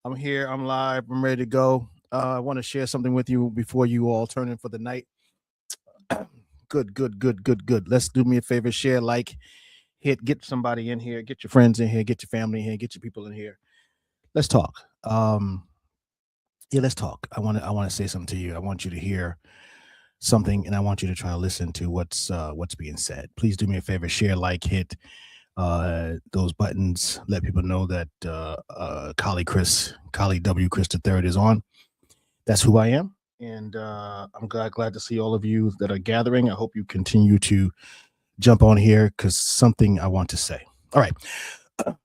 I'm here. I'm live. I'm ready to go. I want to share something with you before you all turn in for the night. Good, good, good, good, good. Let's do me a favor. Share, like, hit, get somebody in here, get your friends in here, get your family in here, get your people in here. Let's talk. Yeah, let's talk. I want to say something to you. I want you to hear something, and I want you to try to listen to what's being said. Please do me a favor. Share, like, hit those buttons. Let people know that Collie W. Chris the Third is on. That's who I am, and I'm glad to see all of you that are gathering. I hope you continue to jump on here because something I want to say. All right.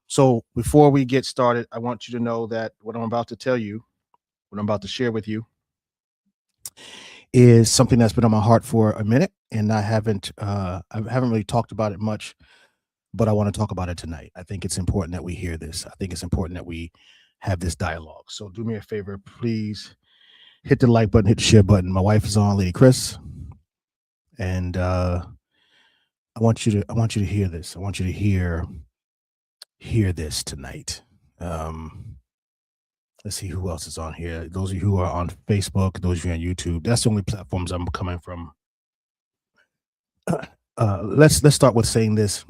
So before we get started, I want you to know that what I'm about to tell you, what I'm about to share with you, is something that's been on my heart for a minute, and I haven't really talked about it much, but I want to talk about it tonight. I think it's important that we hear this. I think it's important that we have this dialogue. So do me a favor, please hit the like button, hit the share button. My wife is on, Lady Chris, and I want you to hear this. I want you to hear this tonight. Let's see who else is on here. Those of you who are on Facebook, those of you on YouTube, that's the only platforms I'm coming from. Let's start with saying this.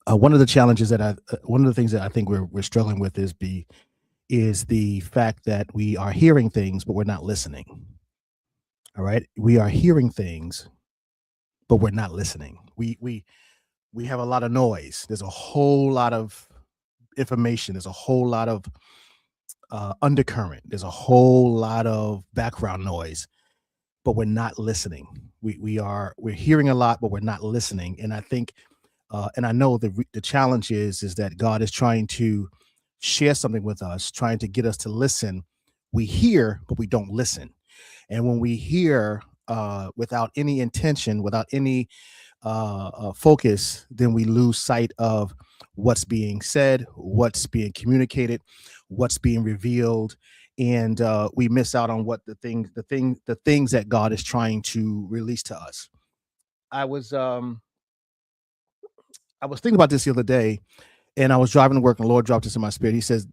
One of the challenges one of the things that I think we're struggling with is the fact that we are hearing things, but we're not listening. All right, we are hearing things, but we're not listening. We have a lot of noise. There's a whole lot of information. There's a whole lot of undercurrent. There's a whole lot of background noise, but we're not listening. We're hearing a lot, but we're not listening. And I think, and I know the challenge is that God is trying to share something with us, trying to get us to listen. We hear, but we don't listen. And when we hear without any intention, without any focus, then we lose sight of what's being said, what's being communicated, what's being revealed, and we miss out on what the things that God is trying to release to us. I was thinking about this the other day, and I was driving to work, and the Lord dropped this in my spirit. He says,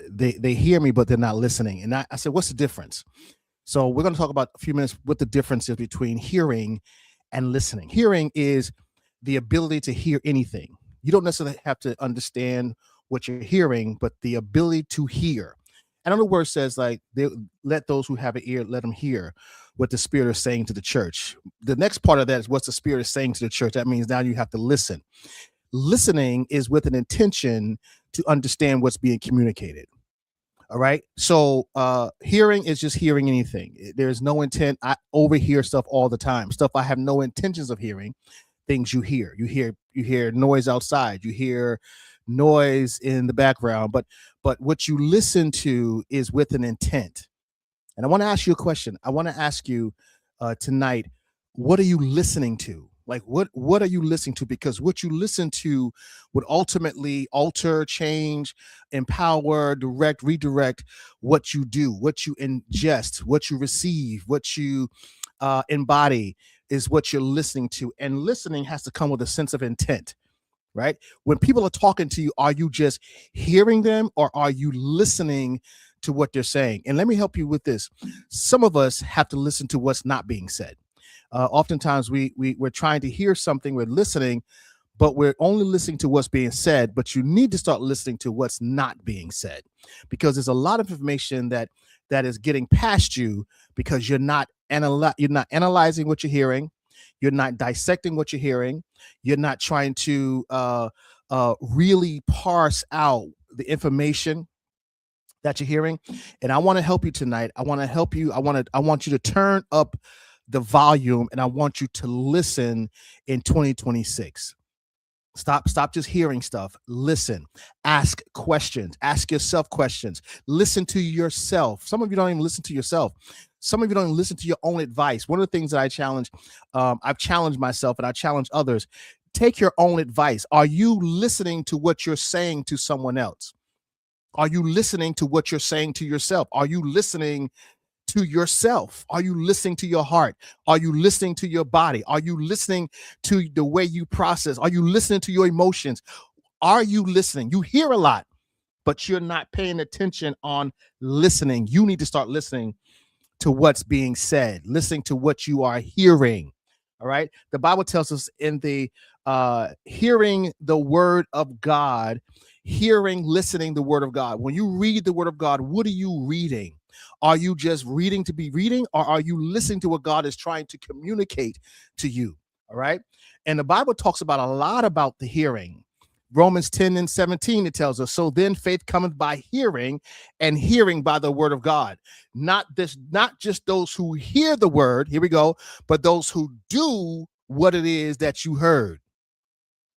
they hear me, but they're not listening. And I said, what's the difference? So we're going to talk about a few minutes what the difference is between hearing and listening. Hearing is the ability to hear anything. You don't necessarily have to understand what you're hearing, but the ability to hear. And the word says, like, let those who have an ear, let them hear what the Spirit is saying to the church. The next part of that is what the Spirit is saying to the church. That means now you have to listen. Listening is with an intention to understand what's being communicated. All right. So hearing is just hearing anything. There's no intent. I overhear stuff all the time. Stuff I have no intentions of hearing. Things you hear. You hear noise outside. You hear noise in the background. But what you listen to is with an intent. And I want to ask you a question. I want to ask you tonight, what are you listening to? Like, what are you listening to? Because what you listen to would ultimately alter, change, empower, direct, redirect what you do, what you ingest, what you receive, what you embody is what you're listening to. And listening has to come with a sense of intent, right? When people are talking to you, are you just hearing them or are you listening to what they're saying? And let me help you with this. Some of us have to listen to what's not being said. Oftentimes we're trying to hear something, we're listening, but we're only listening to what's being said. But you need to start listening to what's not being said, because there's a lot of information that is getting past you because you're not analyzing what you're hearing, you're not dissecting what you're hearing, you're not trying to really parse out the information that you're hearing. And I want to help you tonight. I want to help you. I want you to turn up the volume, and I want you to listen in 2026. Stop just hearing stuff. Listen, ask questions, ask yourself questions, listen to yourself. Some of you don't even listen to yourself. Some of you don't even listen to your own advice. One of the things that I've challenged myself and I challenge others, take your own advice. Are you listening to what you're saying to someone else? Are you listening to what you're saying to yourself? Are you listening to yourself? Are you listening to your heart? Are you listening to your body? Are you listening to the way you process? Are you listening to your emotions? Are you listening? You hear a lot, but you're not paying attention on listening. You need to start listening to what's being said, listening to what you are hearing. All right. The Bible tells us in the hearing the word of God, listening the word of God. When you read the word of God, what are you reading? Are you just reading to be reading, or are you listening to what God is trying to communicate to you? All right. And the Bible talks about a lot about the hearing. Romans 10 and 17, it tells us, so then faith cometh by hearing, and hearing by the word of God. Not just those who hear the word, here we go, but those who do what it is that you heard.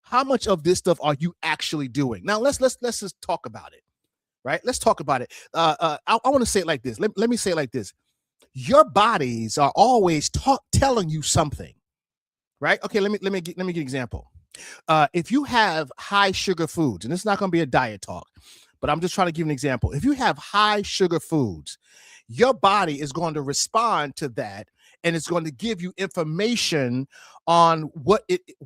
How much of this stuff are you actually doing? Now let's just talk about it. Right? Let's talk about it. I want to say it like this. Let me say it like this. Your bodies are always telling you something, right? Okay, let me give an example. If you have high sugar foods, and it's not going to be a diet talk, but I'm just trying to give an example. If you have high sugar foods, your body is going to respond to that, and it's going to give you information on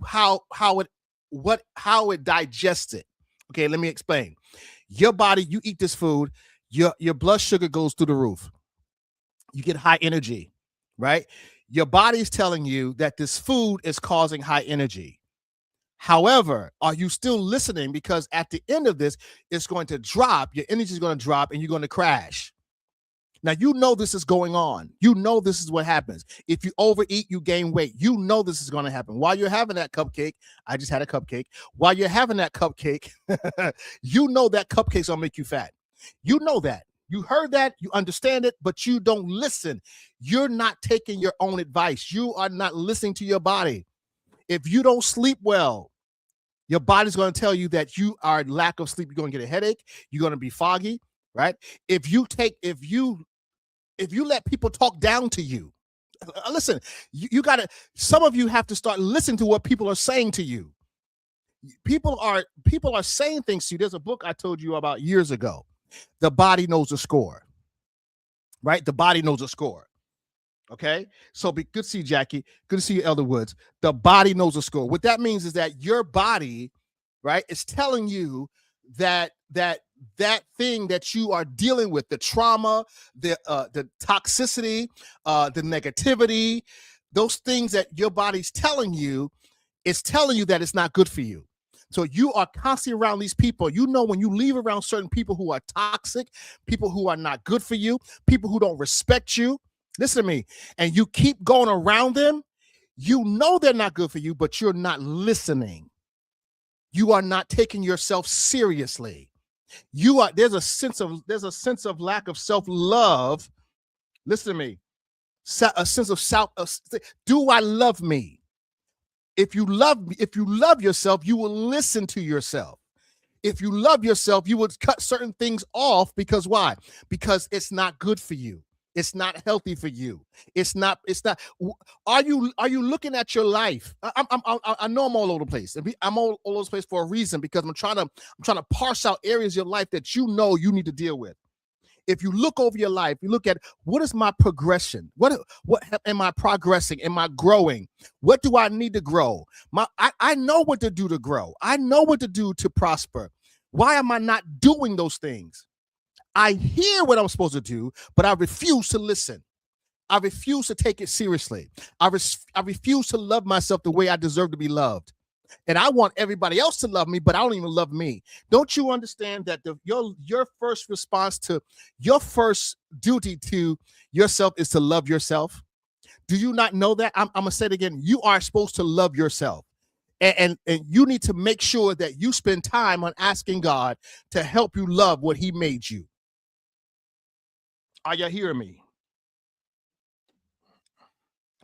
how it digests it. Okay, let me explain. Your body, you eat this food, your blood sugar goes through the roof. You get high energy, right? Your body is telling you that this food is causing high energy. However, are you still listening? Because at the end of this, it's going to drop. Your energy is going to drop, and you're going to crash. Now, you know this is going on. You know this is what happens. If you overeat, you gain weight. You know this is going to happen. While you're having that cupcake, I just had a cupcake. While you're having that cupcake, you know that cupcake's going to make you fat. You know that. You heard that. You understand it, but you don't listen. You're not taking your own advice. You are not listening to your body. If you don't sleep well, your body's going to tell you that you are lack of sleep. You're going to get a headache. You're going to be foggy, right? If you let people talk down to you, listen, you got to, some of you have to start listening to what people are saying to you. People are saying things to you. There's a book I told you about years ago. The Body Knows the Score, right? The body knows the score. Okay. So good to see you, Jackie. Good to see you, Elder Woods. The body knows the score. What that means is that your body, right, is telling you that thing that you are dealing with, the trauma, the toxicity, the negativity, those things that your body's telling you, it's telling you that it's not good for you. So you are constantly around these people. You know, when you leave around certain people who are toxic, people who are not good for you, people who don't respect you, listen to me, and you keep going around them, you know they're not good for you, but you're not listening. You are not taking yourself seriously. There's a sense of lack of self-love. Listen to me. A sense of do I love me? If you love yourself, you will listen to yourself. If you love yourself, you would cut certain things off. Because why? Because it's not good for you. It's not healthy for you. It's not. Are you looking at your life? I know I'm all over the place. I'm all over the place for a reason, because I'm trying to parse out areas of your life that you know you need to deal with. If you look over your life, you look at, what is my progression? What am I progressing? Am I growing? What do I need to grow? I know what to do to grow. I know what to do to prosper. Why am I not doing those things? I hear what I'm supposed to do, but I refuse to listen. I refuse to take it seriously. I refuse to love myself the way I deserve to be loved. And I want everybody else to love me, but I don't even love me. Don't you understand that your first response to your first duty to yourself is to love yourself? Do you not know that? I'm gonna say it again. You are supposed to love yourself. And you need to make sure that you spend time on asking God to help you love what he made you. Are you hearing me?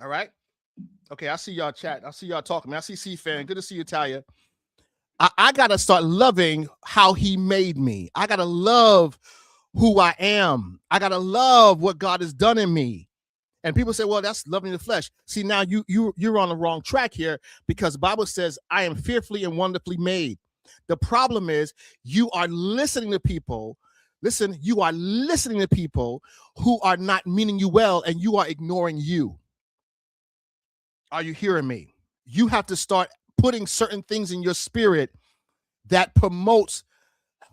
All right. Okay, I see y'all chat. I see y'all talking. I see C-Fan. Good to see you, Talia. I got to start loving how he made me. I got to love who I am. I got to love what God has done in me. And people say, well, that's loving the flesh. See, now you're on the wrong track here, because the Bible says, I am fearfully and wonderfully made. The problem is you are listening to people. Listen, you are listening to people who are not meaning you well, and you are ignoring you. Are you hearing me? You have to start putting certain things in your spirit that promotes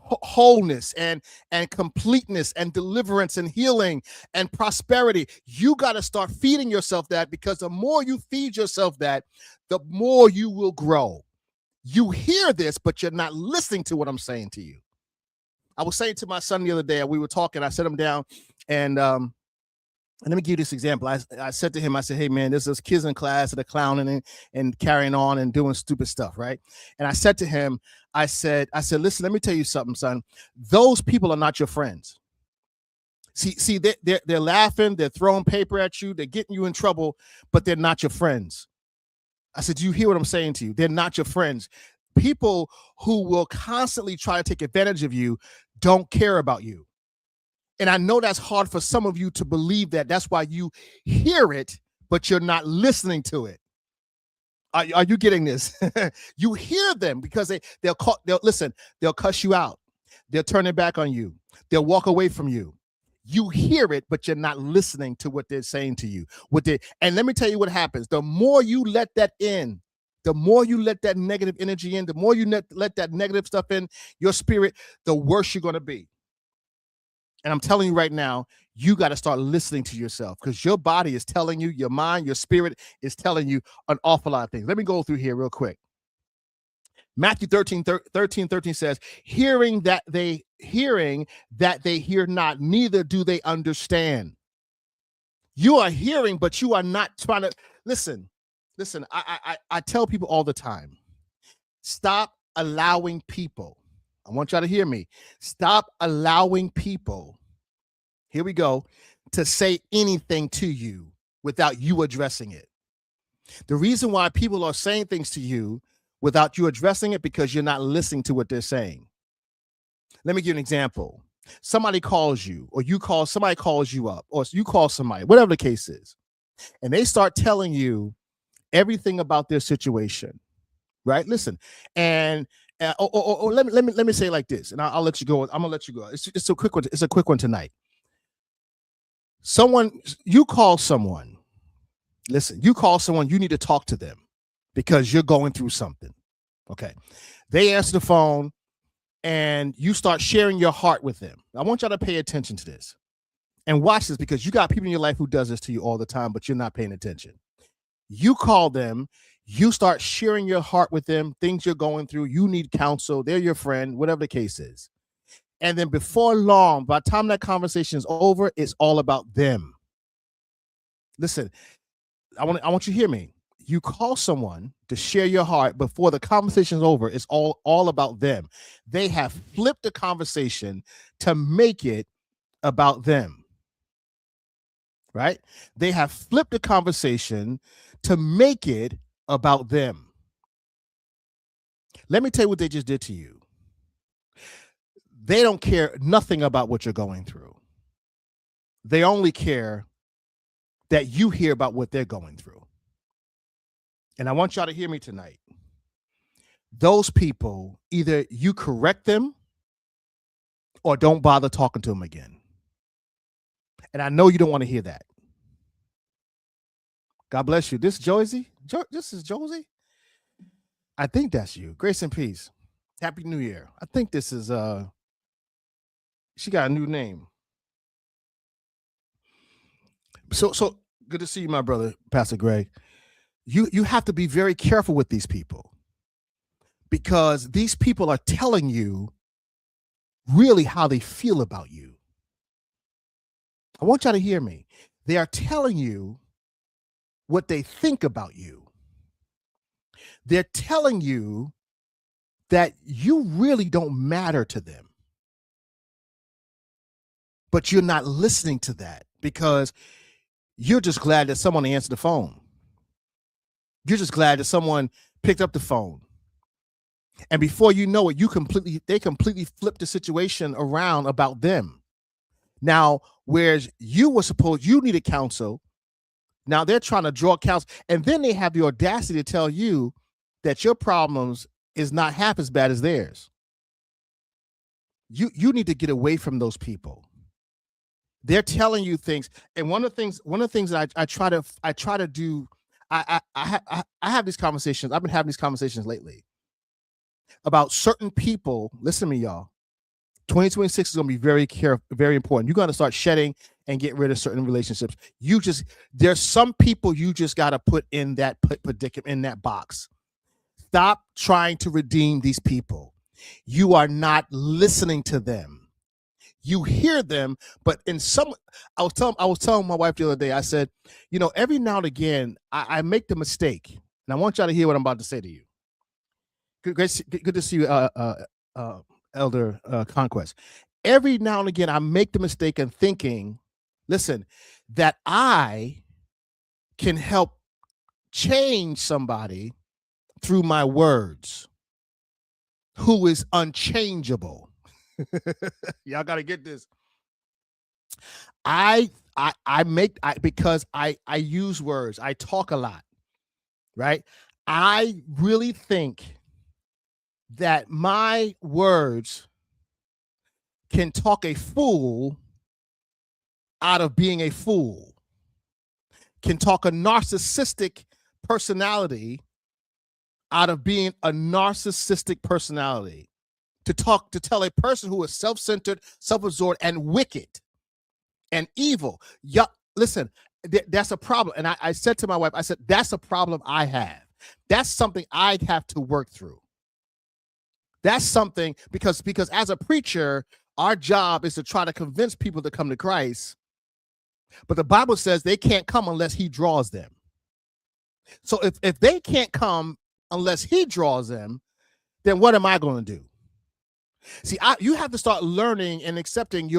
wholeness and completeness and deliverance and healing and prosperity. You got to start feeding yourself that, because the more you feed yourself that, the more you will grow. You hear this, but you're not listening to what I'm saying to you. I was saying to my son the other day, we were talking, I set him down, and let me give you this example. I said to him, I said, hey, man, there's those kids in class that are clowning and carrying on and doing stupid stuff, right? And I said to him, I said, listen, let me tell you something, son. Those people are not your friends. See, they're laughing, they're throwing paper at you, they're getting you in trouble, but they're not your friends. I said, do you hear what I'm saying to you? They're not your friends. People who will constantly try to take advantage of you don't care about you. And I know that's hard for some of you to believe that. That's why you hear it, but you're not listening to it. Are you getting this? You hear them because they'll listen, they'll cuss you out. They'll turn their back on you. They'll walk away from you. You hear it, but you're not listening to what they're saying to you. And let me tell you what happens. The more you let that in, the more you let that negative energy in, the more you let that negative stuff in your spirit, the worse you're going to be. And I'm telling you right now, you got to start listening to yourself, because your body is telling you, your mind, your spirit is telling you an awful lot of things. Let me go through here real quick. Matthew 13 says, hearing that they hear not, neither do they understand. You are hearing, but you are not trying to listen. I tell people all the time, stop allowing people. I want y'all to hear me. Stop allowing people, here we go, to say anything to you without you addressing it. The reason why people are saying things to you without you addressing it, because you're not listening to what they're saying. Let me give you an example. Somebody calls you, or somebody calls you up, or you call somebody, whatever the case is, and they start telling you everything about their situation, right? Listen, and let me say it like this, and I'll let you go. I'm gonna let you go. It's a quick one. It's a quick one tonight. You call someone. Listen, you call someone. You need to talk to them because you're going through something. Okay, they answer the phone, and you start sharing your heart with them. I want y'all to pay attention to this and watch this, because you got people in your life who does this to you all the time, but you're not paying attention. You call them. You start sharing your heart with them, things you're going through. You need counsel. They're your friend, whatever the case is. And then before long, by the time that conversation is over, it's all about them. Listen, I want you to hear me. You call someone to share your heart before the conversation is over, it's all about them. They have flipped the conversation to make it about them. Right? They have flipped the conversation to make it about them. Let me tell you what they just did to you. They don't care nothing about what you're going through. They only care that you hear about what they're going through. And I want y'all to hear me tonight. Those people, either you correct them or don't bother talking to them again. And I know you don't want to hear that. God bless you. This Josie? This is Josie? I think that's you. Grace and peace. Happy New Year. I think this is she got a new name. So good to see you, my brother, Pastor Greg. You have to be very careful with these people, because these people are telling you really how they feel about you. I want y'all to hear me. They are telling you what they think about you. They're telling you that you really don't matter to them. But you're not listening to that, because you're just glad that someone answered the phone. You're just glad that someone picked up the phone. And before you know it, they completely flipped the situation around about them. Now, whereas you needed counsel, now they're trying to draw counsel, and then they have the audacity to tell you that your problems is not half as bad as theirs. You need to get away from those people. They're telling you things, and one of the things that I try to do, I have these conversations. I've been having these conversations lately about certain people. Listen to me, y'all. 2026 is going to be very careful, very important. You're going to start shedding and get rid of certain relationships. There's some people you just got to put in that predicament, in that box. Stop trying to redeem these people. You are not listening to them. You hear them, but I was telling my wife the other day, I said, every now and again, I make the mistake, and I want y'all to hear what I'm about to say to you. Good to see you, Elder Conquest. Every now and again, I make the mistake in thinking, listen, that I can help change somebody through my words who is unchangeable. Y'all got to get this. Because I use words, I talk a lot, right? I really think that my words can talk a fool out of being a fool, can talk a narcissistic personality out of being a narcissistic personality, to tell a person who is self-centered, self-absorbed, and wicked and evil. Yeah, listen, that's a problem. And I said to my wife, I said, that's a problem I have. That's something I have to work through. That's something, because as a preacher, our job is to try to convince people to come to Christ. But the Bible says they can't come unless he draws them. So if they can't come unless he draws them, then what am I going to do? See, you have to start learning and accepting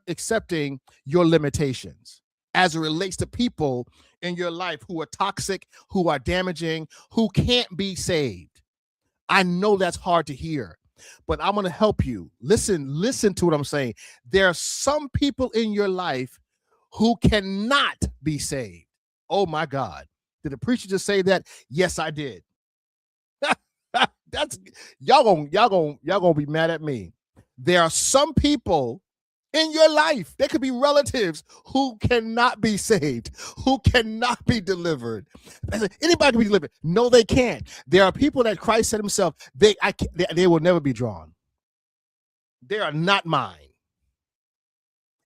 accepting your limitations as it relates to people in your life who are toxic, who are damaging, who can't be saved. I know that's hard to hear, but I'm going to help you. Listen to what I'm saying. There are some people in your life who cannot be saved. Oh my God. Did the preacher just say that? Yes, I did. That's y'all gonna be mad at me. There are some people in your life, there could be relatives who cannot be saved, who cannot be delivered. Anybody can be delivered. No, they can't. There are people that Christ said himself, they will never be drawn. They are not mine.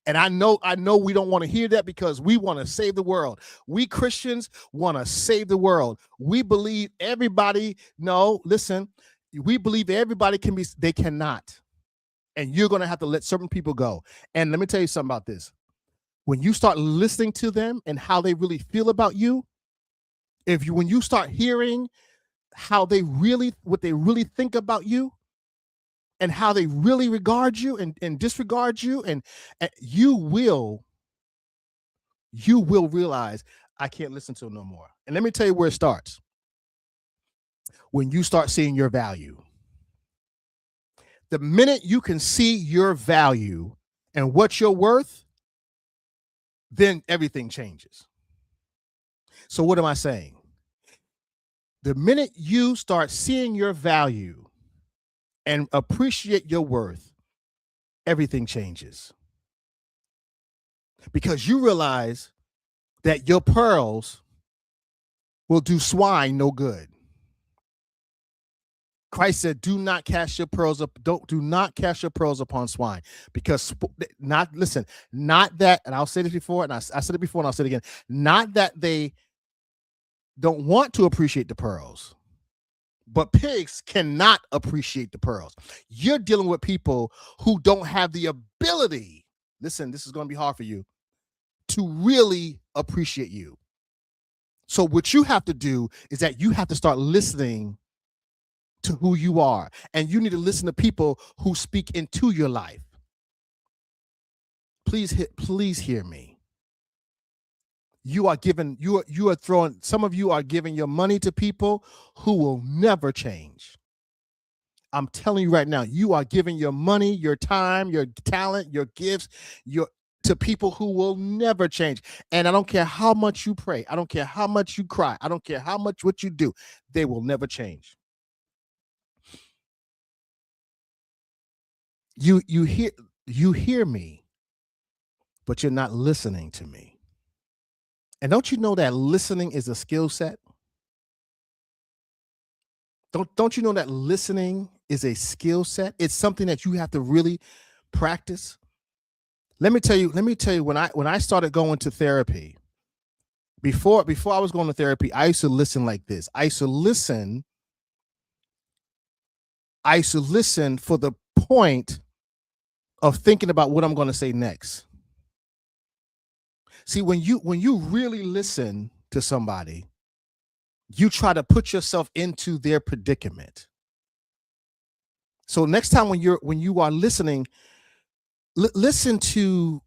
And I know we don't want to hear that, because we want to save the world. We Christians want to save the world. We believe everybody, we believe everybody can be, they cannot. And you're going to have to let certain people go. And let me tell you something about this. When you start listening to them and how they really feel about you, when you start hearing what they really think about you, and how they really regard you and disregard you, and you will realize, I can't listen to it no more. And let me tell you where it starts. When you start seeing your value. The minute you can see your value and what you're worth, then everything changes. So what am I saying? The minute you start seeing your value and appreciate your worth, everything changes. Because you realize that your pearls will do swine no good. Christ said, do not cast your pearls up. Do not cast your pearls upon swine, because not that, and I'll say this before, and I said it before, and I'll say it again, not that they don't want to appreciate the pearls, but pigs cannot appreciate the pearls. You're dealing with people who don't have the ability, listen, this is going to be hard for you, to really appreciate you. So what you have to do is that you have to start listening to who you are, and you need to listen to people who speak into your life. Please hear me. Some of you are giving your money to people who will never change. I'm telling you right now, you are giving your money, your time, your talent, your gifts, to people who will never change. And I don't care how much you pray, I don't care how much you cry, I don't care how much what you do, they will never change. You hear me, but you're not listening to me. And don't you know that listening is a skill set? Don't you know that listening is a skill set? It's something that you have to really practice. Let me tell you, when I started going to therapy, before I was going to therapy, I used to listen like this. I used to listen for the point of thinking about what I'm going to say next. See, when you really listen to somebody, you try to put yourself into their predicament. So next time when you are listening, listen to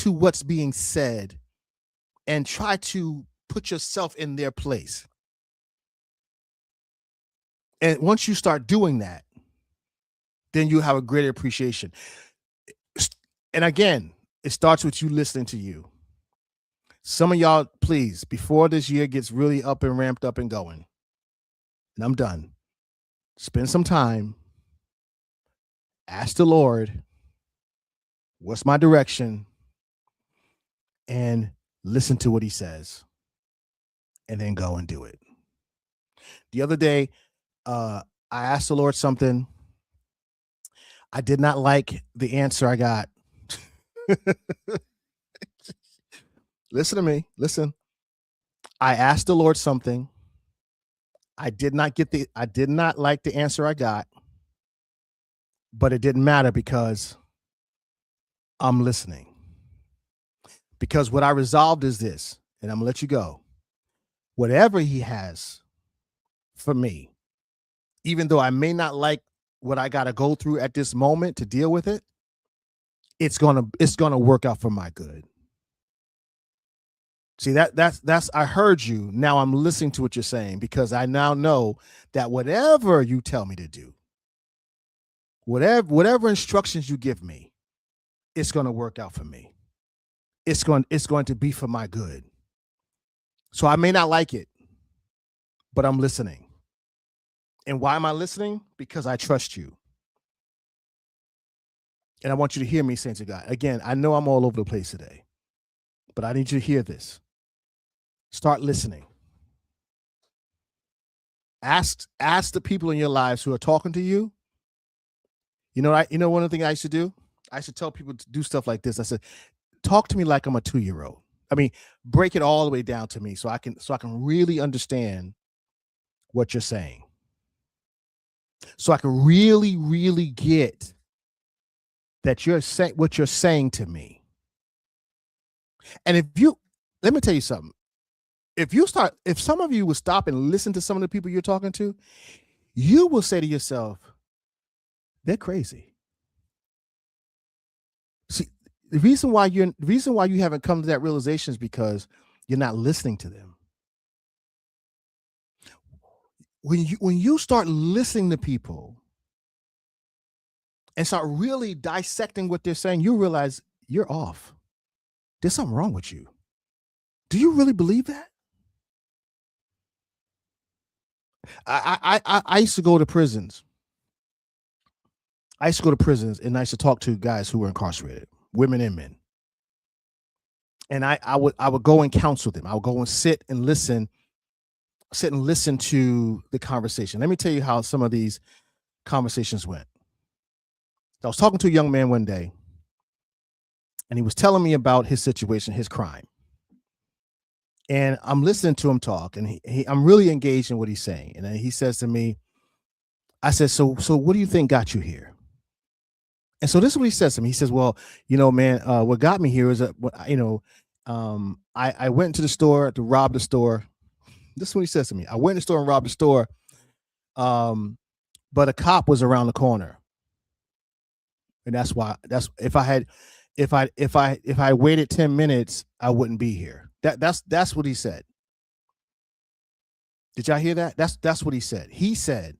what's being said and try to put yourself in their place. And once you start doing that, then you have a greater appreciation. And again, it starts with you listening to you. Some of y'all, please, before this year gets really up and ramped up and going, and I'm done, spend some time, ask the Lord, what's my direction? And listen to what he says. And then go and do it. The other day, I asked the Lord something. I did not like the answer I got. Listen to me. Listen. I asked the Lord something. I did not like the answer I got, but it didn't matter because I'm listening. Because what I resolved is this, and I'm gonna let you go. Whatever he has for me, even though I may not like what I got to go through at this moment to deal with it, it's gonna work out for my good. See, that's I heard you. Now I'm listening to what you're saying because I now know that whatever you tell me to do, whatever instructions you give me, it's going to work out for me. It's going to be for my good. So I may not like it, but I'm listening. And why am I listening? Because I trust you. And I want you to hear me, saints of God. Again, I know I'm all over the place today, but I need you to hear this. Start listening. Ask the people in your lives who are talking to you. You know, one of the things I used to do? I used to tell people to do stuff like this. I said, talk to me like I'm a 2-year-old. I mean, break it all the way down to me so I can really understand what you're saying. So I can really, really get that you're saying what you're saying to me. And let me tell you something. If some of you would stop and listen to some of the people you're talking to, you will say to yourself, they're crazy. See, the reason why you haven't come to that realization is because you're not listening to them. When you start listening to people and start really dissecting what they're saying, you realize you're off. There's something wrong with you. Do you really believe that? I used to go to prisons. And I used to talk to guys who were incarcerated, women and men. And I would go and counsel them. I would go and sit and listen to the conversation. Let me tell you how some of these conversations went. I was talking to a young man one day, and he was telling me about his situation, his crime. And I'm listening to him talk, and I'm really engaged in what he's saying. And then he says to me, I said, so what do you think got you here? And so this is what he says to me. He says, well, man, what got me here is that, I went to the store to rob the store. This is what he says to me. I went in the store and robbed the store. But a cop was around the corner. And that's if I waited 10 minutes, I wouldn't be here. That's what he said. Did y'all hear that? That's what he said. He said,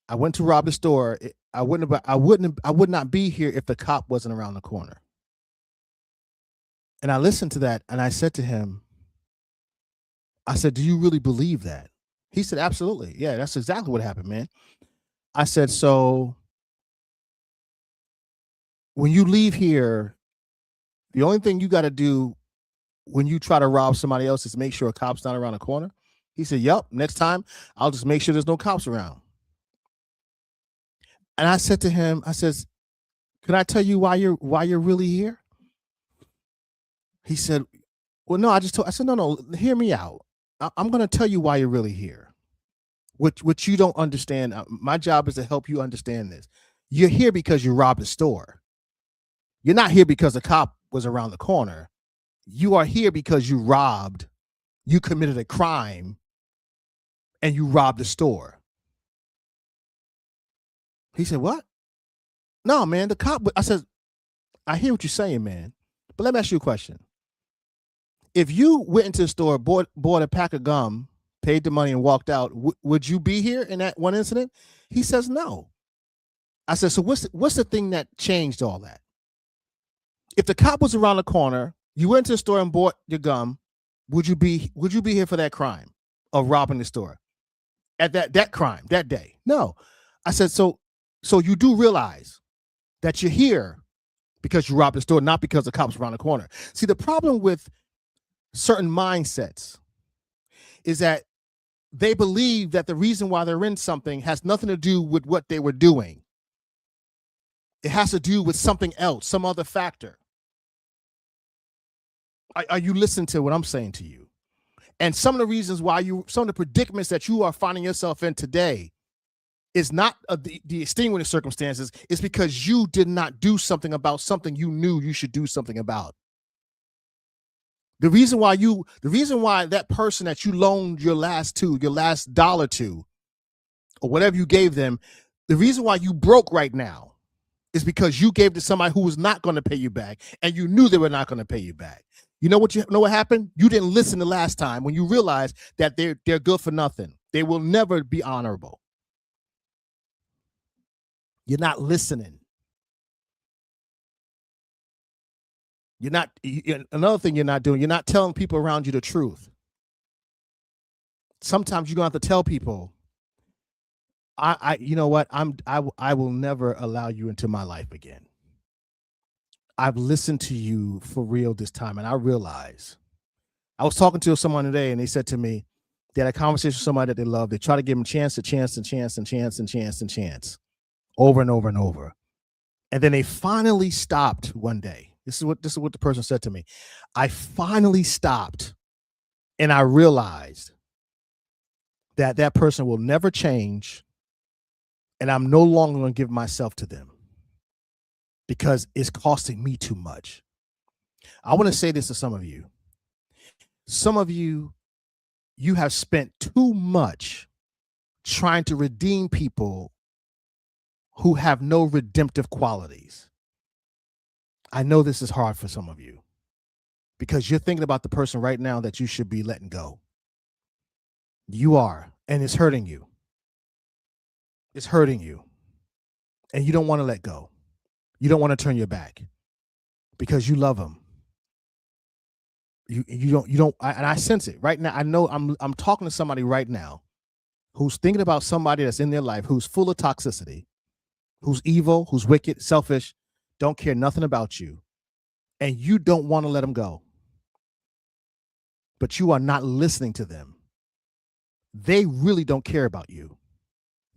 I went to rob the store. I would not be here if the cop wasn't around the corner. And I listened to that and I said to him, I said, do you really believe that? He said, absolutely. Yeah, that's exactly what happened, man. I said, so when you leave here, the only thing you got to do when you try to rob somebody else is make sure a cop's not around the corner. He said, yep, next time I'll just make sure there's no cops around. And I said to him, I says, "Can I tell you why you're really here?" He said, "Well, no, I just told." I said, "No, hear me out. I'm going to tell you why you're really here. Which you don't understand. My job is to help you understand this. You're here because you robbed a store. You're not here because the cop was around the corner. You are here because you committed a crime, and you robbed a store." He said, "What? No, man, the cop." I said, "I hear what you're saying, man. But let me ask you a question. If you went into the store, bought a pack of gum, paid the money, and walked out, would you be here in that one incident?" He says, "No." I said, "So what's the thing that changed all that? If the cop was around the corner, you went to the store and bought your gum, would you be here for that crime of robbing the store at that crime that day?" No. I said, so you do realize that you're here because you robbed the store, not because the cops around the corner. See, the problem with certain mindsets is that they believe that the reason why they're in something has nothing to do with what they were doing. It has to do with something else, some other factor. Are you listening to what I'm saying to you? And some of the reasons why some of the predicaments that you are finding yourself in today is not the extenuating circumstances. It's because you did not do something about something you knew you should do something about. The reason why that person that you loaned your last dollar to, or whatever you gave them, the reason why you broke right now is because you gave to somebody who was not going to pay you back, and you knew they were not going to pay you back. You know what happened? You didn't listen the last time when you realized that they're good for nothing. They will never be honorable. You're not listening. Another thing you're not doing, you're not telling people around you the truth. Sometimes you're gonna have to tell people, you know what, I will never allow you into my life again. I've listened to you for real this time, and I realize. I was talking to someone today, and they said to me, they had a conversation with somebody that they love. They try to give them chance, over and over and over. And then they finally stopped one day. This is what the person said to me. "I finally stopped, and I realized that person will never change, and I'm no longer going to give myself to them because it's costing me too much." I want to say this to some of you. Some of you have spent too much trying to redeem people who have no redemptive qualities. I know this is hard for some of you because you're thinking about the person right now that you should be letting go. You are, and it's hurting you. It's hurting you. And you don't want to let go. You don't want to turn your back because you love them. And I sense it right now. I know I'm talking to somebody right now who's thinking about somebody that's in their life who's full of toxicity, who's evil, who's wicked, selfish, don't care nothing about you, and you don't want to let them go. But you are not listening to them. They really don't care about you.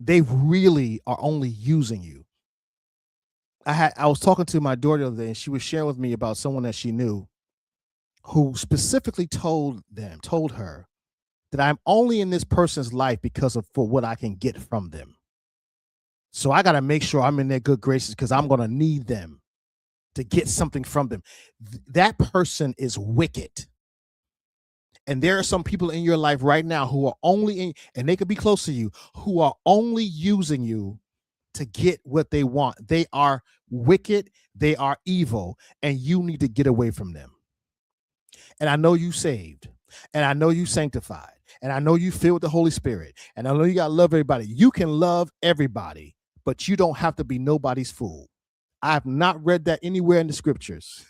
They really are only using you. I was talking to my daughter the other day, and she was sharing with me about someone that she knew who specifically told her that I'm only in this person's life for what I can get from them. So I got to make sure I'm in their good graces because I'm going to need them to get something from them. That person is wicked. And there are some people in your life right now who are and they could be close to you, who are only using you to get what they want. They are wicked. They are evil. And you need to get away from them. And I know you saved, and I know you sanctified, and I know you filled with the Holy Spirit, and I know you got to love everybody. You can love everybody, but you don't have to be nobody's fool. I have not read that anywhere in the scriptures.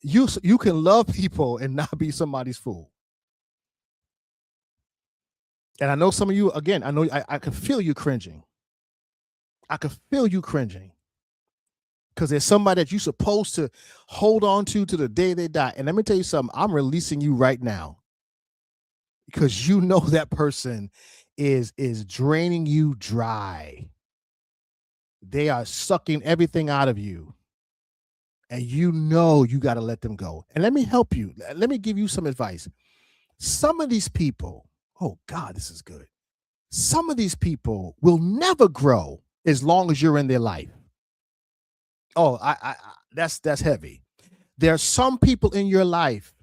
You can love people and not be somebody's fool. And I know some of you, again, I know I can feel you cringing. I can feel you cringing. Because there's somebody that you're supposed to hold on to the day they die. And let me tell you something, I'm releasing you right now. Because you know that person is draining you dry. They are sucking everything out of you. And you know you got to let them go. And let me help you. Let me give you some advice. Some of these people, oh God, this is good. Some of these people will never grow as long as you're in their life. Oh, that's heavy. There are some people in your life,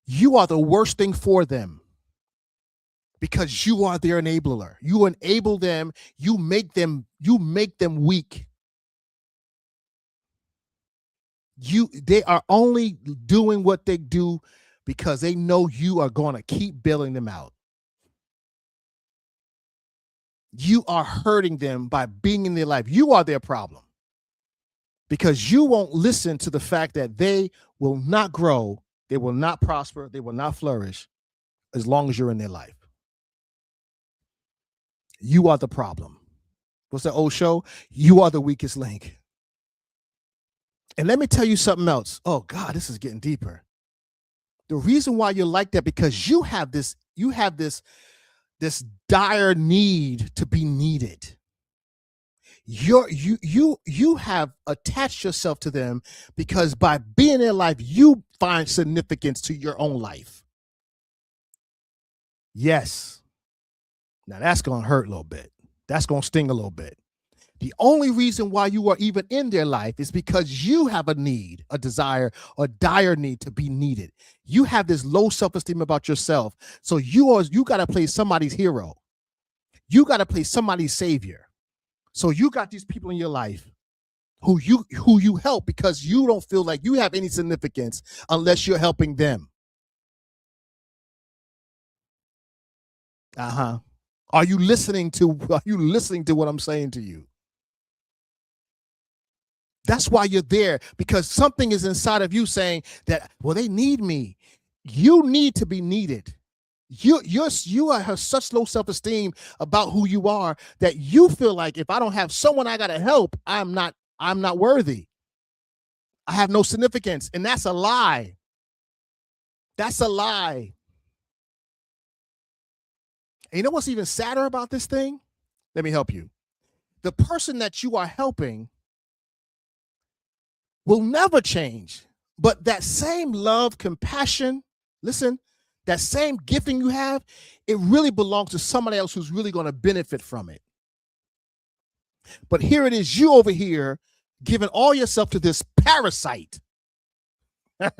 you are the worst thing for them because you are their enabler. You enable them, you make them weak. They are only doing what they do because they know you are going to keep bailing them out. You are hurting them by being in their life. You are their problem because you won't listen to the fact that they will not grow, they will not prosper, they will not flourish as long as you're in their life. You are the problem. What's that old show? You are the weakest link. And let me tell you something else. Oh God, this is getting deeper. The reason why you're like that because you have this dire need to be needed. You have attached yourself to them because by being in their life, you find significance to your own life. Yes. Now that's going to hurt a little bit. That's going to sting a little bit. The only reason why you are even in their life is because you have a need, a desire, a dire need to be needed. You have this low self-esteem about yourself. So you got to play somebody's hero. You got to play somebody's savior. So you got these people in your life who you help because you don't feel like you have any significance unless you're helping them. Are you listening to what I'm saying to you? That's why you're there, because something is inside of you saying that, well, they need me. You need to be needed. You have such low self-esteem about who you are that you feel like if I don't have someone I got to help, I'm not worthy. I have no significance. And that's a lie. That's a lie. And you know what's even sadder about this thing? Let me help you. The person that you are helping will never change, but that same love, compassion, listen, that same gifting you have, it really belongs to somebody else who's really going to benefit from it. But here it is, you over here giving all yourself to this parasite. You're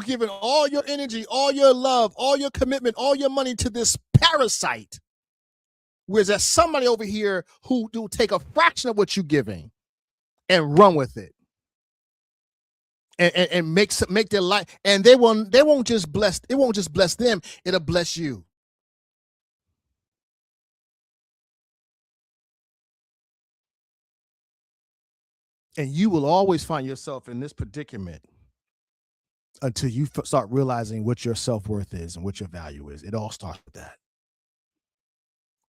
giving all your energy, all your love, all your commitment, all your money to this parasite. Whereas there's somebody over here who will take a fraction of what you're giving and run with it, and make their life, and it won't just bless them, it'll bless you. And you will always find yourself in this predicament until you start realizing what your self-worth is and what your value is. It all starts with that.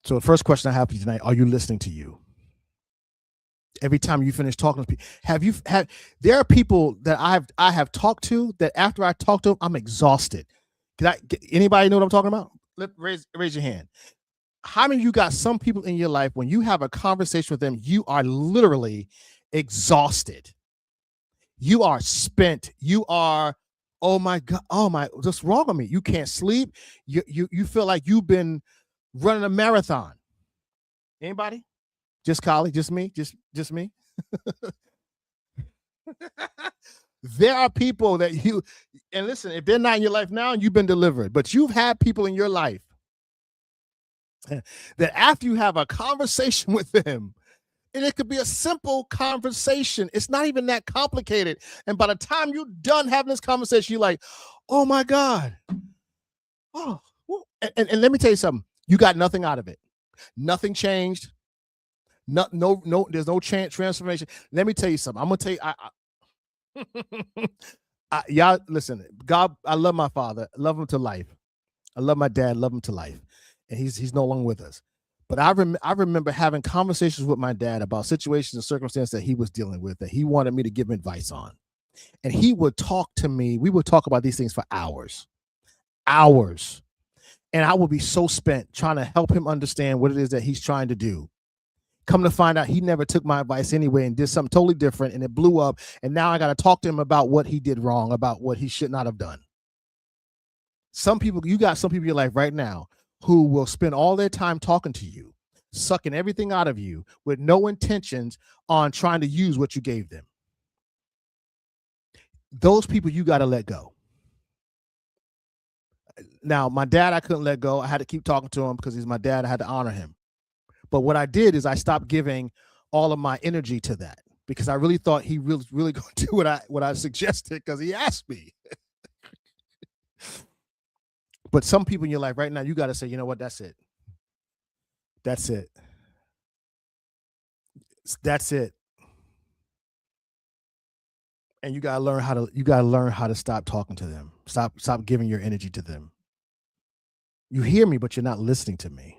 So the first question I have for you tonight: are you listening to you? Every time you finish talking to people, there are people that I have talked to that after I talk to them, I'm exhausted. Anybody know what I'm talking about? Raise your hand. How many of you got some people in your life when you have a conversation with them, you are literally exhausted? You are spent. You are, oh my God, what's wrong with me? You can't sleep. You feel like you've been running a marathon. Anybody? Just Collie? Just me? Just me? There are people that and listen, if they're not in your life now, you've been delivered, but you've had people in your life that after you have a conversation with them, and it could be a simple conversation, it's not even that complicated, and by the time you're done having this conversation, you're like, oh my God. Oh, and let me tell you something. You got nothing out of it. Nothing changed. No, there's no transformation. Let me tell you something. I'm gonna tell you, y'all listen. God, I love my father, I love him to life. I love my dad, love him to life, and he's no longer with us. But I remember having conversations with my dad about situations and circumstances that he was dealing with, that he wanted me to give him advice on, and he would talk to me. We would talk about these things for hours. And I will be so spent trying to help him understand what it is that he's trying to do. Come to find out, he never took my advice anyway and did something totally different, and it blew up. And now I got to talk to him about what he did wrong, about what he should not have done. You got some people in your life right now who will spend all their time talking to you, sucking everything out of you with no intentions on trying to use what you gave them. Those people you got to let go. Now, my dad, I couldn't let go. I had to keep talking to him because he's my dad. I had to honor him. But what I did is I stopped giving all of my energy to that because I really thought he really going to do what I suggested because he asked me. But some people in your life right now, you got to say, you know what? That's it. That's it. That's it. And you gotta learn how to stop talking to them. Stop giving your energy to them. You hear me, but you're not listening to me.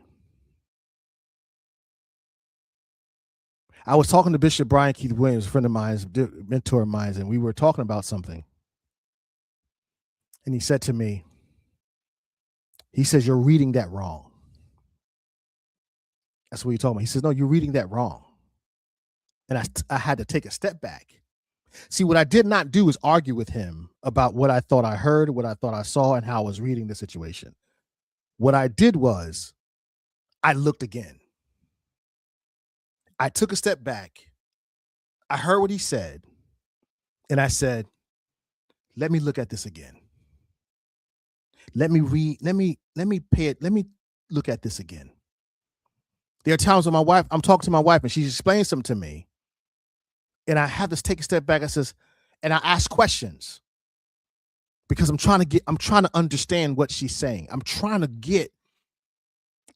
I was talking to Bishop Brian Keith Williams, a friend of mine, mentor of mine, and we were talking about something. And he said to me, he says, "You're reading that wrong." That's what he told me. He says, "No, you're reading that wrong." And I had to take a step back. See, what I did not do is argue with him about what I thought I heard, what I thought I saw, and how I was reading the situation. What I did was I looked again. I took a step back. I heard what he said, and I said, let me look at this again. Let me look at this again. There are times when I'm talking to my wife and she's explaining something to me, and I have to take a step back. And I ask questions because I'm trying to understand what she's saying. I'm trying to get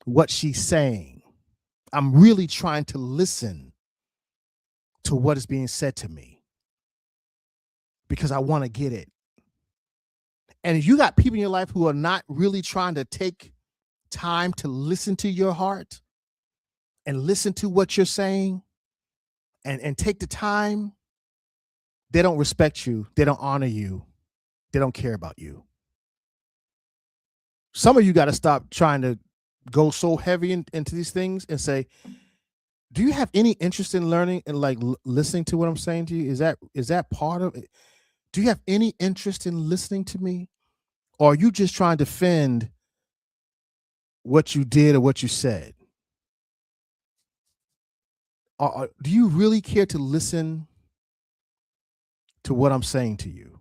what she's saying. I'm really trying to listen to what is being said to me because I want to get it. And if you got people in your life who are not really trying to take time to listen to your heart and listen to what you're saying and take the time, they don't respect you. They don't honor you. They don't care about you. Some of you got to stop trying to go so heavy into these things and say, do you have any interest in learning and like listening to what I'm saying to you? Is that part of it? Do you have any interest in listening to me? Or are you just trying to defend what you did or what you said? Do you really care to listen to what I'm saying to you?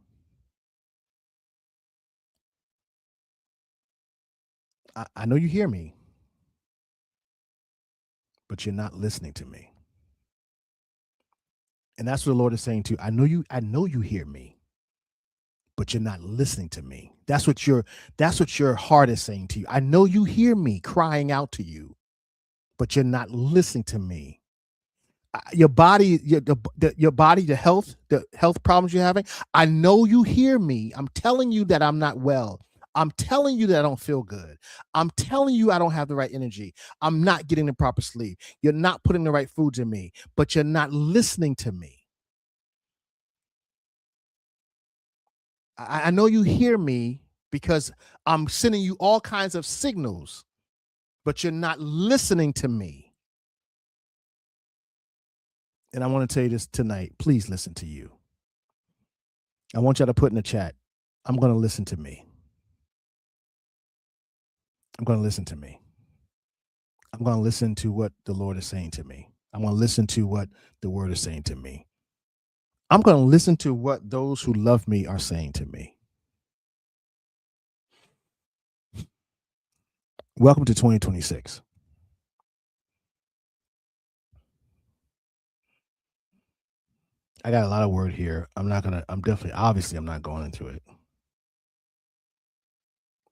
I know you hear me, but you're not listening to me. And that's what the Lord is saying to you. I know you hear me, but you're not listening to me. That's what your heart is saying to you. I know you hear me crying out to you, but you're not listening to me. Your body, the health problems you're having. I know you hear me. I'm telling you that I'm not well. I'm telling you that I don't feel good. I'm telling you I don't have the right energy. I'm not getting the proper sleep. You're not putting the right foods in me, but you're not listening to me. I know you hear me because I'm sending you all kinds of signals, but you're not listening to me. And I want to tell you this tonight. Please listen to you. I want y'all to put in the chat, I'm going to listen to me. I'm going to listen to me. I'm going to listen to what the Lord is saying to me. I'm going to listen to what the word is saying to me. I'm going to listen to what those who love me are saying to me. Welcome to 2026. I got a lot of word here. I'm not going into it.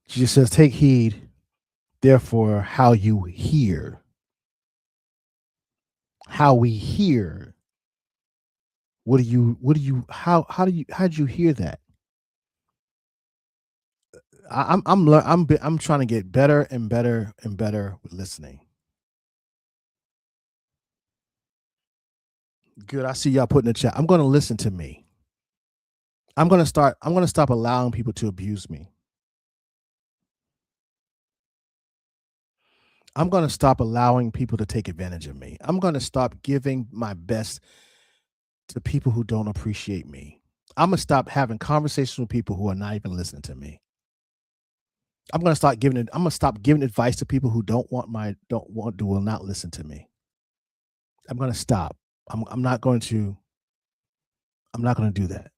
She just says, take heed, therefore, how you hear. How we hear. How did you hear that? I'm trying to get better and better and better with listening. Good. I see y'all putting in the chat. I'm going to listen to me. I'm going to stop allowing people to abuse me. I'm going to stop allowing people to take advantage of me. I'm going to stop giving my best to people who don't appreciate me. I'm going to stop having conversations with people who are not even listening to me. I'm going to start giving it. I'm going to stop giving advice to people who will not listen to me. I'm going to stop. I'm not going to do that.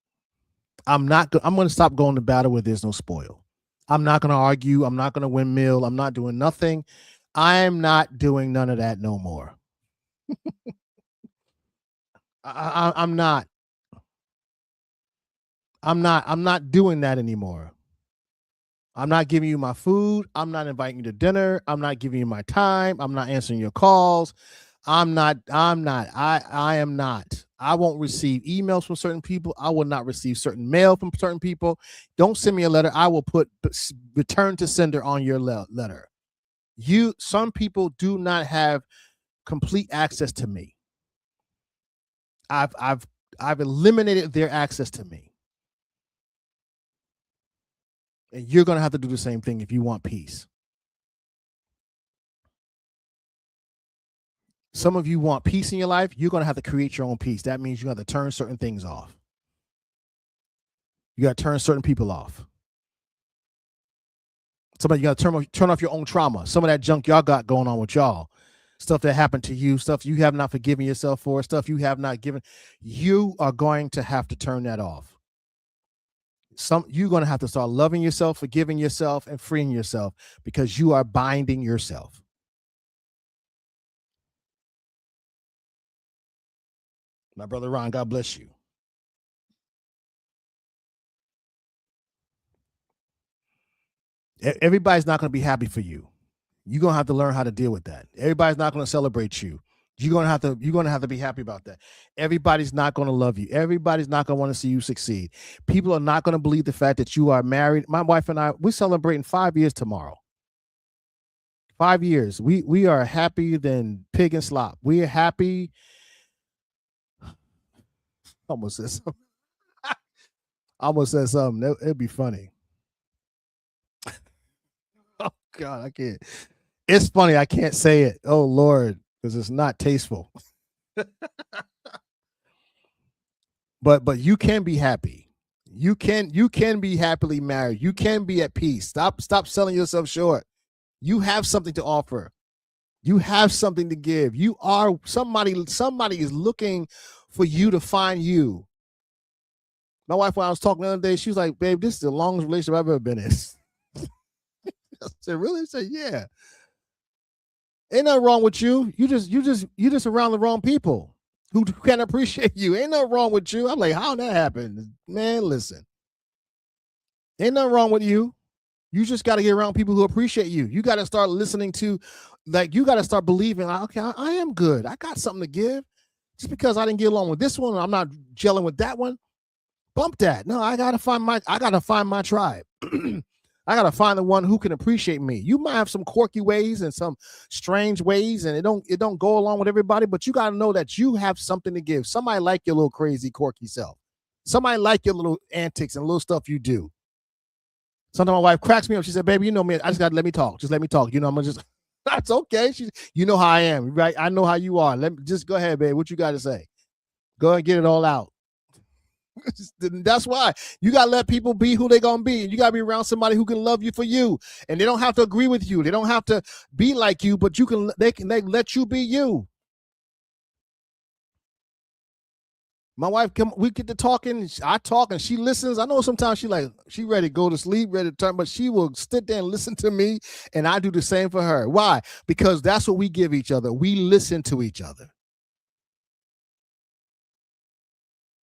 I'm going to stop going to battle where there's no spoil. I'm not going to argue. I'm not going to windmill. I'm not doing nothing. I'm not doing none of that no more. I'm not. I'm not doing that anymore. I'm not giving you my food. I'm not inviting you to dinner. I'm not giving you my time. I'm not answering your calls. I am not. I won't receive emails from certain people. I will not receive certain mail from certain people. Don't send me a letter. I will put return to sender on your letter. Some people do not have complete access to me. I've eliminated their access to me. And you're going to have to do the same thing if you want peace. Some of you want peace in your life. You're going to have to create your own peace. That means you have to turn certain things off. You got to turn certain people off. Somebody, you got to turn off your own trauma. Some of that junk y'all got going on with y'all. Stuff that happened to you, stuff you have not forgiven yourself for, stuff you have not given. You are going to have to turn that off. You're going to have to start loving yourself, forgiving yourself, and freeing yourself because you are binding yourself. My brother Ron, God bless you. Everybody's not going to be happy for you. You're going to have to learn how to deal with that. Everybody's not going to celebrate you. You're going to have to be happy about that. Everybody's not going to love you. Everybody's not going to want to see you succeed. People are not going to believe the fact that you are married. My wife and I, we're celebrating 5 years tomorrow. 5 years. We are happier than pig and slop. We are happy. Almost said something. It'd be funny. Oh God, I can't. It's funny. I can't say it. Oh Lord, because it's not tasteful. But you can be happy. You can be happily married. You can be at peace. Stop selling yourself short. You have something to offer. You have something to give. You are somebody is looking for you to find you. My wife, when I was talking the other day, she was like, babe, this is the longest relationship I've ever been in. I said, really? I said, yeah. Ain't nothing wrong with you. You just around the wrong people who can't appreciate you. Ain't nothing wrong with you. I'm like, how that happened? Man, listen. Ain't nothing wrong with you. You just got to get around people who appreciate you. You got to start listening to, you got to start believing, like, okay, I am good. I got something to give. Just because I didn't get along with this one, I'm not gelling with that one. Bump that. No, I gotta find my tribe. I gotta find the one who can appreciate me. You might have some quirky ways and some strange ways, and it don't go along with everybody, but you gotta know that you have something to give. Somebody like your little crazy, quirky self. Somebody like your little antics and little stuff you do. Sometimes my wife cracks me up. She said, baby, you know me. I just gotta let me talk. Just let me talk. You know, I'm gonna just that's okay. You know how I am, right? I know how you are. Just go ahead, babe. What you gotta say? Go ahead and get it all out. That's why you gotta let people be who they're gonna be. You gotta be around somebody who can love you for you, and they don't have to agree with you. They don't have to be like you, but they let you be you. My wife, we get to talking. I talk and she listens. I know sometimes she ready to go to sleep, ready to turn, but she will sit there and listen to me, and I do the same for her. Why? Because that's what we give each other. We listen to each other.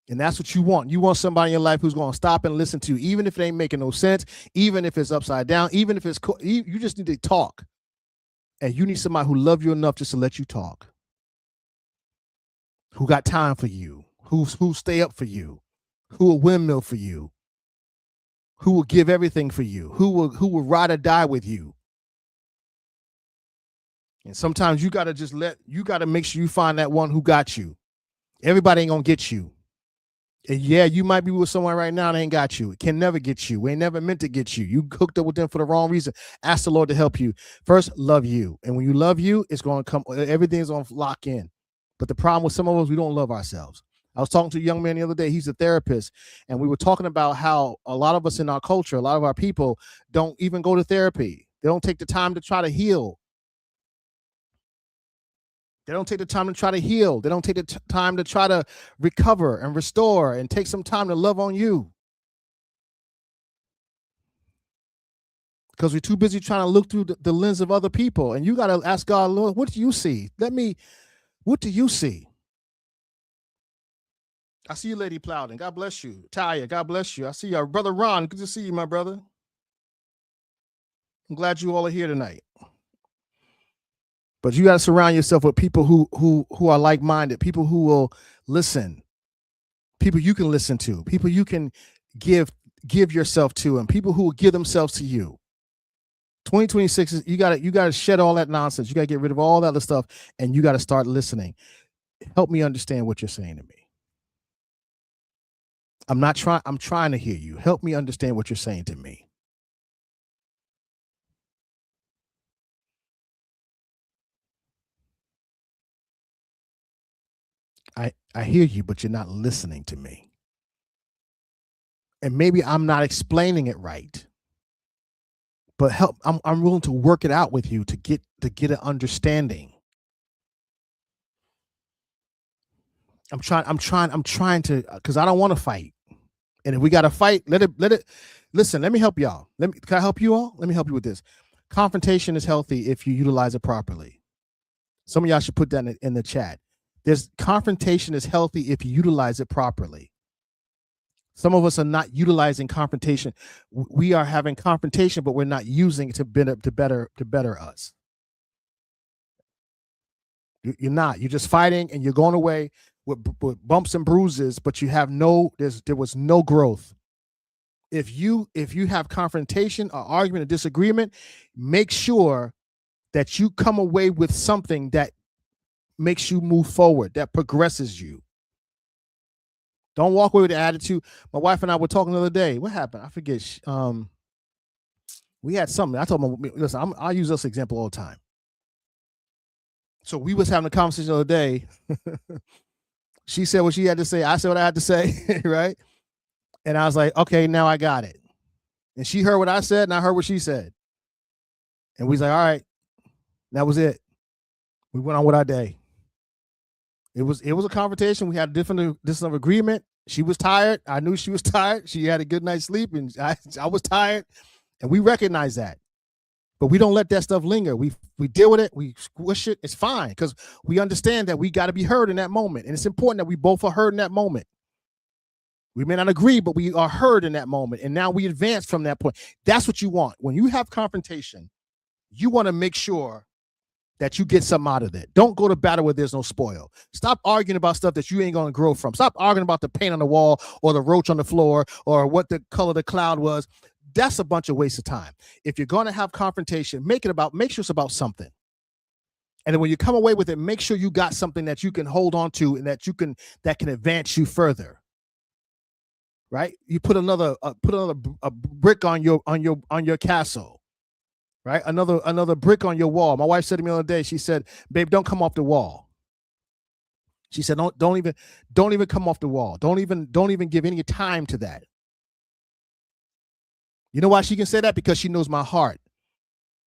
And that's what you want. You want somebody in your life who's going to stop and listen to you, even if it ain't making no sense, even if it's upside down, even if it's cool. You just need to talk. And you need somebody who loves you enough just to let you talk, who got time for you, who stay up for you, who will windmill for you, who will give everything for you, who will ride or die with you. And sometimes you got to make sure you find that one who got you. Everybody ain't going to get you. And yeah, you might be with someone right now that ain't got you. It can never get you. We ain't never meant to get you. You hooked up with them for the wrong reason. Ask the Lord to help you. First, love you. And when you love you, it's going to come, everything's going to lock in. But the problem with some of us, we don't love ourselves. I was talking to a young man the other day. He's a therapist. And we were talking about how a lot of us in our culture, a lot of our people don't even go to therapy. They don't take the time to try to heal. They don't take the time to try to heal. They don't take the time to try to recover and restore and take some time to love on you. Because we're too busy trying to look through the lens of other people. And you got to ask God, Lord, what do you see? What do you see? I see you, Lady Plowden. God bless you. Taya, God bless you. I see you. Brother Ron, good to see you, my brother. I'm glad you all are here tonight. But you got to surround yourself with people who are like-minded, people who will listen, people you can listen to, people you can give yourself to, and people who will give themselves to you. 2026 is you gotta shed all that nonsense. You gotta get rid of all that other stuff, and you gotta start listening. Help me understand what you're saying to me. I'm trying to hear you. Help me understand what you're saying to me. I hear you, but you're not listening to me. And maybe I'm not explaining it right. But I'm willing to work it out with you to get an understanding. I'm trying to, because I don't want to fight. And if we got to fight, let it listen, let me help y'all. Can I help you all? Let me help you with this. Confrontation is healthy if you utilize it properly. Some of y'all should put that in the chat. Confrontation is healthy if you utilize it properly. Some of us are not utilizing confrontation. We are having confrontation, but we're not using it to better us. You're not. You're just fighting, and you're going away with bumps and bruises, but you have there was no growth. If you have confrontation, or argument, or disagreement, make sure that you come away with something that makes you move forward, that progresses you. Don't walk away with the attitude. My wife and I were talking the other day. What happened? I forget. We had something. I told him, listen, I'll use this example all the time. So we was having a conversation the other day. She said what she had to say. I said what I had to say, right? And I was like, okay, now I got it. And she heard what I said, and I heard what she said. And we was like, all right, that was it. We went on with our day. It was a confrontation. We had a different agreement. She was tired. I knew she was tired. She had a good night's sleep, and I was tired. And we recognize that. But we don't let that stuff linger. We deal with it. We squish it. It's fine, because we understand that we got to be heard in that moment. And it's important that we both are heard in that moment. We may not agree, but we are heard in that moment. And now we advance from that point. That's what you want. When you have confrontation, you want to make sure that you get something out of it. Don't go to battle where there's no spoil. Stop arguing about stuff that you ain't going to grow from. Stop arguing about the paint on the wall or the roach on the floor or what the color of the cloud was. That's a bunch of waste of time. If you're going to have confrontation, make sure it's about something. And then when you come away with it, make sure you got something that you can hold on to and that can advance you further. Right? You put another brick on your castle. Right? Another brick on your wall. My wife said to me the other day, she said, babe, don't come off the wall. She said, don't even come off the wall. Don't even give any time to that. You know why she can say that? Because she knows my heart.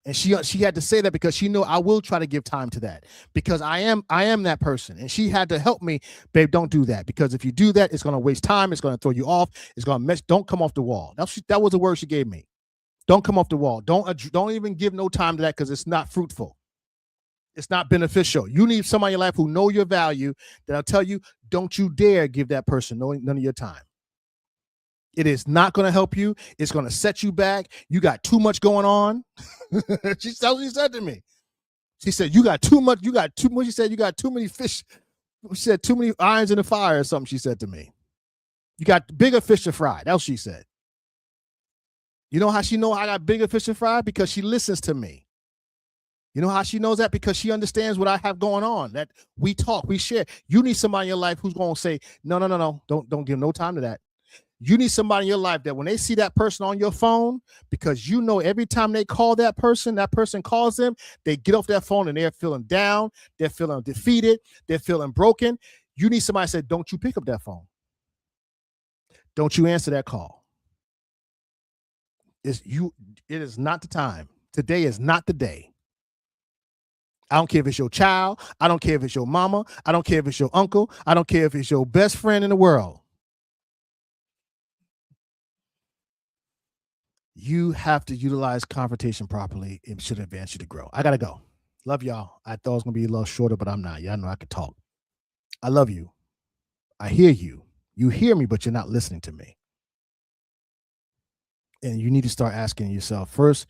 And she had to say that because she knew I will try to give time to that, because I am that person. And she had to help me, babe, don't do that, because if you do that, it's going to waste time. It's going to throw you off. It's going to mess. Don't come off the wall. That was the word she gave me. Don't come off the wall. Don't even give no time to that, because it's not fruitful. It's not beneficial. You need somebody in your life who know your value, that'll tell you, don't you dare give that person none of your time. It is not going to help you. It's going to set you back. You got too much going on. She said to me. She said, you got too much. She said, you got too many fish. She said, too many irons in the fire or something, she said to me. You got bigger fish to fry. That's what she said. You know how she know I got bigger fish to fry? Because she listens to me. You know how she knows that? Because she understands what I have going on. That we talk, we share. You need somebody in your life who's going to say, no, no, no, no, don't give no time to that. You need somebody in your life that when they see that person on your phone, because you know every time they call that person calls them, they get off that phone and they're feeling down, they're feeling defeated, they're feeling broken. You need somebody to say, don't you pick up that phone. Don't you answer that call. It is not the time. Today is not the day. I don't care if it's your child. I don't care if it's your mama. I don't care if it's your uncle. I don't care if it's your best friend in the world. You have to utilize confrontation properly. It should advance you to grow. I got to go. Love y'all. I thought it was going to be a little shorter, but I'm not. Y'all know I can talk. I love you. I hear you. You hear me, but you're not listening to me. And you need to start asking yourself first,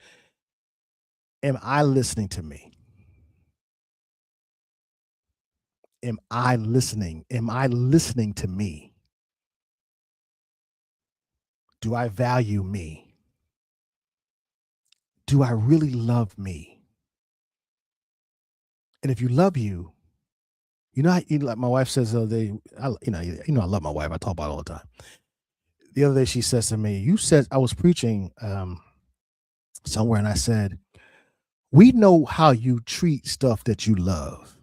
am I listening to me? Am I listening? Am I listening to me? Do I value me? Do I really love me? And if you love you, like my wife says the other day, I love my wife. I talk about it all the time. The other day she says to me, you said, I was preaching somewhere and I said, we know how you treat stuff that you love.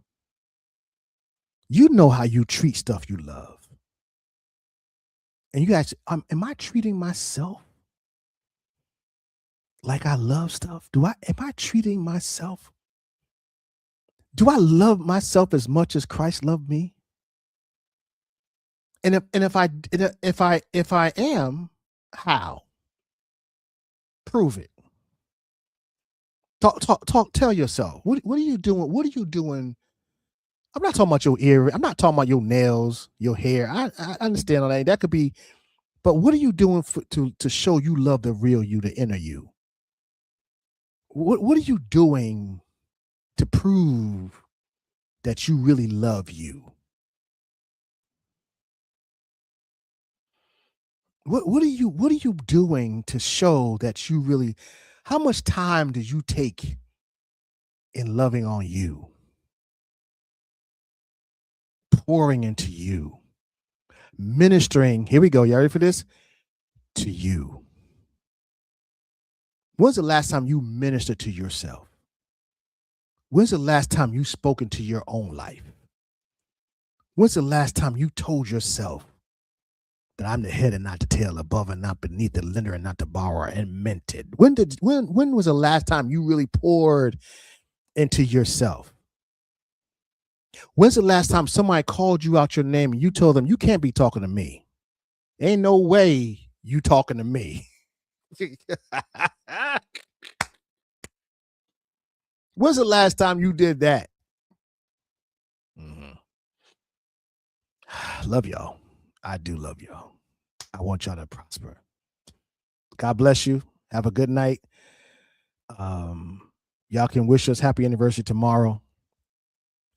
You know how you treat stuff you love. And you ask, am I treating myself like I love stuff? Am I treating myself? Do I love myself as much as Christ loved me? And if I am, how? Prove it. Tell yourself. What are you doing? What are you doing? I'm not talking about your ear. I'm not talking about your nails, your hair. I understand all that. That could be, but what are you doing to show you love the real you, the inner you? What are you doing to prove that you really love you? What are you doing to show that you really, how much time do you take in loving on you? Pouring into you, ministering, here we go, you ready for this? To you. When's the last time you ministered to yourself? When's the last time you spoke into your own life? When's the last time you told yourself that I'm the head and not the tail, above and not beneath, the lender and not the borrower, and meant it? When was the last time you really poured into yourself? When's the last time somebody called you out your name and you told them, you can't be talking to me? Ain't no way you talking to me. When's the last time you did that? Mm-hmm. Love y'all. I do love y'all. I want y'all to prosper. God bless you. Have a good night. Y'all can wish us happy anniversary tomorrow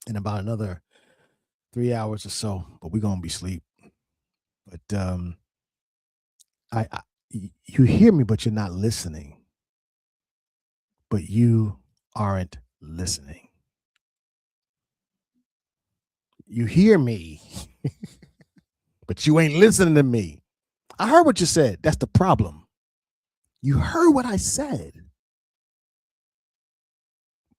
in about another 3 hours or so, but we're gonna be asleep. But you hear me, but you're not listening. But you aren't listening. You hear me, but you ain't listening to me. I heard what you said. That's the problem. You heard what I said,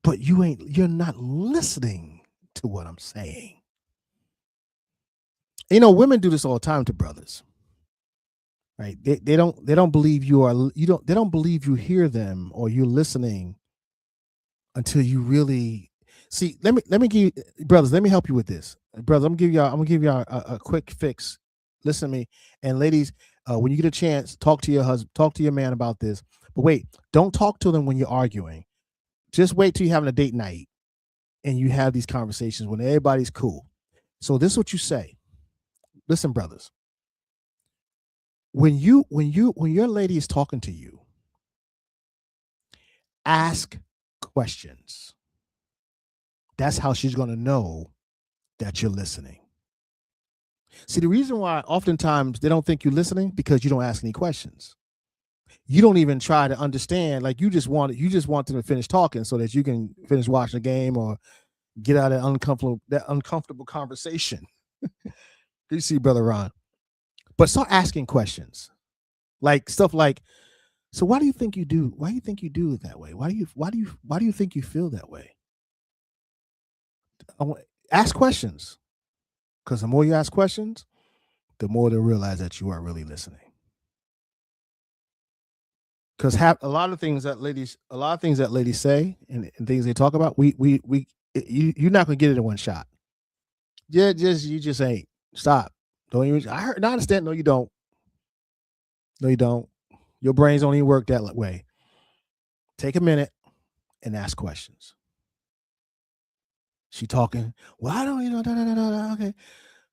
but you're not listening to what I'm saying. You know, women do this all the time to brothers. Right? They don't believe they don't believe you hear them or you're listening until you really see. Let me give you, brothers, let me help you with this. Brothers, I'm gonna give y'all a quick fix. Listen to me. And ladies, when you get a chance, talk to your husband, talk to your man about this. But wait, don't talk to them when you're arguing. Just wait till you're having a date night and you have these conversations when everybody's cool. So this is what you say. Listen, brothers. When your lady is talking to you, ask questions. That's how she's going to know that you're listening. See, the reason why oftentimes they don't think you're listening because you don't ask any questions. you don't even try to understand. Like you just want them to finish talking so that you can finish watching the game or get out of that uncomfortable conversation. You see, Brother Ron. But start asking questions. Like stuff like, so why do you think you do? Why do you think you do it that way? Why do you think you feel that way? Ask questions. Because the more you ask questions, the more they'll realize that you are really listening. Because a lot of things that ladies say and things they talk about, you're not gonna get it in one shot. Yeah, you just ain't. Stop. Don't even. I understand. No, you don't. No, you don't. Your brains don't even work that way. Take a minute and ask questions. She talking. Well, I don't. Okay.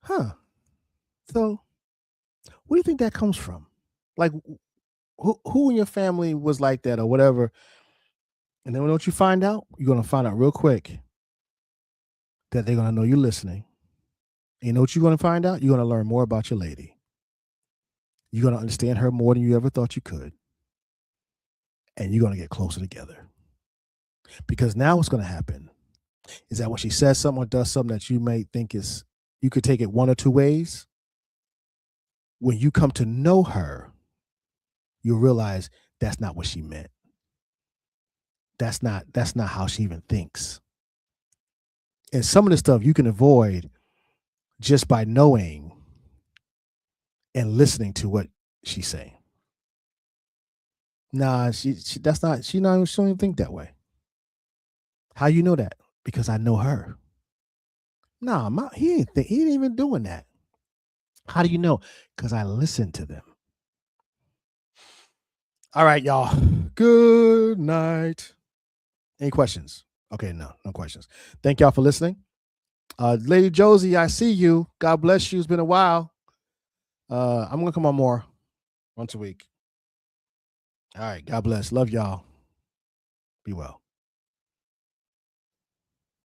Huh. So, where do you think that comes from? Like, who in your family was like that or whatever? And then what you find out, you're gonna find out real quick that they're gonna know you're listening. And you know what you're gonna find out? You're gonna learn more about your lady. You're gonna understand her more than you ever thought you could. And you're gonna get closer together. Because now what's gonna happen is that when she says something or does something that you may think is, you could take it one or two ways. When you come to know her, you'll realize that's not what she meant. That's not how she even thinks. And some of the stuff you can avoid just by knowing and listening to what she's saying. Nah, she don't even think that way. How you know that? Because I know her. Nah, he ain't even doing that. How do you know? Because I listened to them. All right, y'all. Good night. Any questions? Okay, no questions. Thank y'all for listening. Lady Josie, I see you. God bless you. It's been a while. I'm gonna come on more once a week. All right. God bless. Love y'all. Be well.